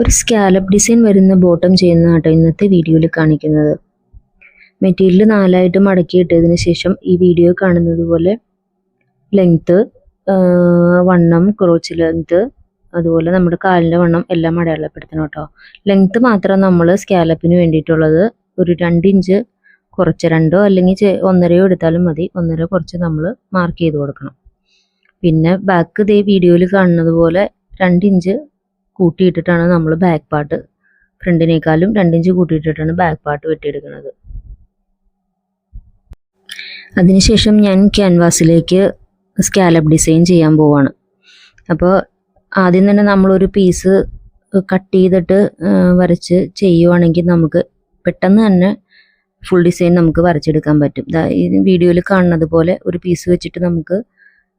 ഒരു scallop design വരുന്ന bottom ചെയ്യുന്നതാട്ടോ ഇന്നത്തെ വീഡിയോയിൽ കാണിക്കുന്നത്. മെറ്റീരിയൽ 4ആയിട്ട് മടക്കിയിട്ടതിന് ശേഷം ഈ വീഡിയോ കാണുന്നത് പോലെ ലെങ്ത്ത്, വണ്ണം, ക്രോച്ച് ലെങ്ത്ത്, അതുപോലെ നമ്മുടെ കാലിൻ്റെ വണ്ണം എല്ലാം അടയാളപ്പെടുത്തണം കേട്ടോ. ലെങ്ത്ത് മാത്രം നമ്മൾ സ്കാലപ്പിന് വേണ്ടിയിട്ടുള്ളത് ഒരു 2 ഇഞ്ച് കുറച്ച്, 2 അല്ലെങ്കിൽ 1.5 എടുത്താലും മതി. 1.5 കുറച്ച് നമ്മൾ മാർക്ക് ചെയ്ത് കൊടുക്കണം. പിന്നെ ബാക്ക് ഇതേ വീഡിയോയിൽ കാണുന്നത് പോലെ 2 ഇഞ്ച് കൂട്ടിയിട്ടിട്ടാണ് നമ്മൾ ബാക്ക് പാർട്ട്, ഫ്രണ്ടിനേക്കാളും 2 ഇഞ്ച് കൂട്ടിയിട്ടിട്ടാണ് ബാക്ക് പാർട്ട് വെട്ടിയെടുക്കുന്നത്. അതിനുശേഷം ഞാൻ ക്യാൻവാസിലേക്ക് സ്കാലപ്പ് ഡിസൈൻ ചെയ്യാൻ പോവാണ്. അപ്പോൾ ആദ്യം തന്നെ നമ്മളൊരു പീസ് കട്ട് ചെയ്തിട്ട് വരച്ച് ചെയ്യുവാണെങ്കിൽ നമുക്ക് പെട്ടെന്ന് തന്നെ ഫുൾ ഡിസൈൻ നമുക്ക് വരച്ചെടുക്കാൻ പറ്റും. ഈ വീഡിയോയിൽ കാണുന്നത് പോലെ ഒരു പീസ് വെച്ചിട്ട് നമുക്ക്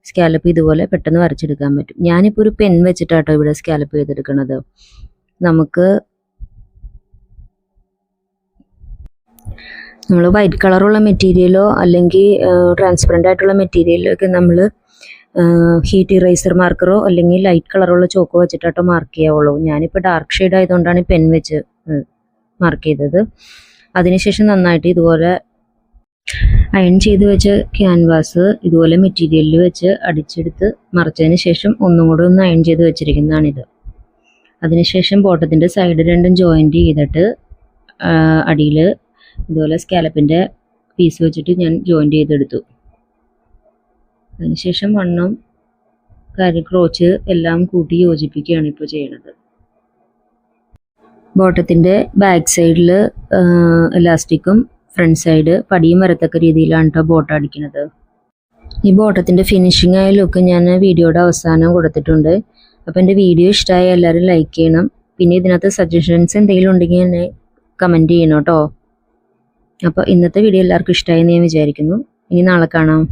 സ്കാലപ്പ് ഇതുപോലെ പെട്ടെന്ന് വരച്ചെടുക്കാൻ പറ്റും. ഞാനിപ്പോൾ ഒരു പെൻ വെച്ചിട്ടാട്ടോ ഇവിടെ സ്കാലപ്പ് ചെയ്തെടുക്കുന്നത്. നമ്മൾ വൈറ്റ് കളറുള്ള മെറ്റീരിയലോ അല്ലെങ്കിൽ ട്രാൻസ്പെറൻ്റ് ആയിട്ടുള്ള മെറ്റീരിയലോ ഒക്കെ നമ്മൾ ഹീറ്റ് ഇറേസർ മാർക്കറോ അല്ലെങ്കിൽ ലൈറ്റ് കളറുള്ള ചോക്കോ വെച്ചിട്ടാട്ടോ മാർക്ക് ചെയ്യാവുള്ളൂ. ഞാനിപ്പോൾ ഡാർക്ക് ഷെയ്ഡ് ആയതുകൊണ്ടാണ് പെൻ വെച്ച് മാർക്ക് ചെയ്തത്. അതിനുശേഷം നന്നായിട്ട് ഇതുപോലെ അയൺ ചെയ്ത് വെച്ച ക്യാൻവാസ് ഇതുപോലെ മെറ്റീരിയലിൽ വെച്ച് അടിച്ചെടുത്ത് മറച്ചതിന് ശേഷം ഒന്നും കൂടെ ഒന്ന് അയൺ ചെയ്ത് വെച്ചിരിക്കുന്നതാണിത്. അതിനുശേഷം ബോട്ടത്തിൻ്റെ സൈഡ് രണ്ടും ജോയിൻറ്റ് ചെയ്തിട്ട് അടിയിൽ ഇതുപോലെ സ്കാലപ്പിൻ്റെ പീസ് വെച്ചിട്ട് ഞാൻ ജോയിൻറ്റ് ചെയ്തെടുത്തു. അതിനുശേഷം വണ്ണം, ക്രോച്ച് എല്ലാം കൂട്ടി യോജിപ്പിക്കുകയാണ് ഇപ്പോൾ ചെയ്യണത്. ബോട്ടത്തിൻ്റെ ബാക്ക് സൈഡിൽ എലാസ്റ്റിക്കും ഫ്രണ്ട് സൈഡ് പടിയും വരത്തക്ക രീതിയിലാണ് കേട്ടോ ബോട്ടം അടിക്കുന്നത്. ഈ ബോട്ടത്തിൻ്റെ ഫിനിഷിംഗ് ആയ ലുക്ക് ഞാൻ വീഡിയോയുടെ അവസാനം കൊടുത്തിട്ടുണ്ട്. അപ്പോൾ എൻ്റെ വീഡിയോ ഇഷ്ടമായ എല്ലാവരും ലൈക്ക് ചെയ്യണം. പിന്നെ ഇതിനകത്ത് സജഷൻസ് എന്തെങ്കിലും ഉണ്ടെങ്കിൽ എന്നെ കമൻറ്റ് ചെയ്യണം കേട്ടോ. അപ്പോൾ ഇന്നത്തെ വീഡിയോ എല്ലാവർക്കും ഇഷ്ടമായി എന്ന് ഞാൻ വിചാരിക്കുന്നു. ഇനി നാളെ കാണാം.